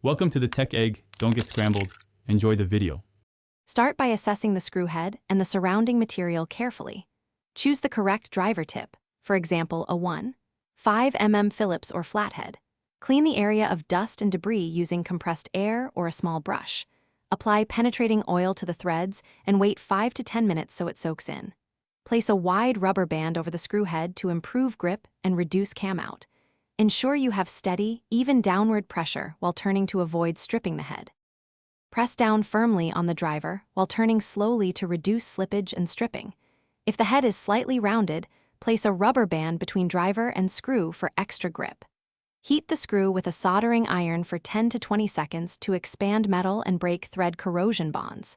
Welcome to the Tech Egg. Don't get scrambled. Enjoy the video. Start by assessing the screw head and the surrounding material carefully. Choose the correct driver tip, for example, a 1.5 mm Phillips or flathead. Clean the area of dust and debris using compressed air or a small brush. Apply penetrating oil to the threads and wait 5 to 10 minutes so it soaks in. Place a wide rubber band over the screw head to improve grip and reduce cam out. Ensure you have steady, even downward pressure while turning to avoid stripping the head. Press down firmly on the driver while turning slowly to reduce slippage and stripping. If the head is slightly rounded, place a rubber band between driver and screw for extra grip. Heat the screw with a soldering iron for 10 to 20 seconds to expand metal and break thread corrosion bonds.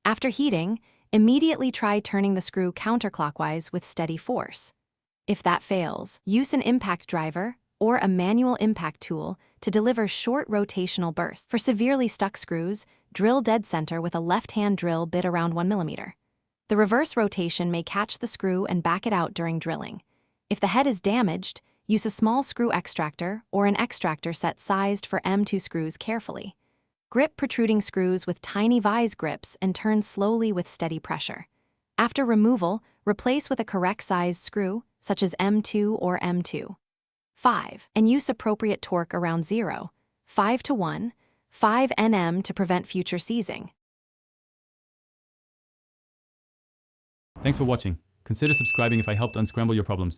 After heating, immediately try turning the screw counterclockwise with steady force. If that fails, use an impact driver or a manual impact tool to deliver short rotational bursts. For severely stuck screws, drill dead center with a left-hand drill bit around 1 mm. The reverse rotation may catch the screw and back it out during drilling. If the head is damaged, use a small screw extractor or an extractor set sized for M2 screws carefully. Grip protruding screws with tiny vise grips and turn slowly with steady pressure. After removal, replace with a correct sized screw, such as M2 or M2. 5. And use appropriate torque around 0.5 to 1.5 Nm to prevent future seizing. Thanks for watching. Consider subscribing if I helped unscramble your problems.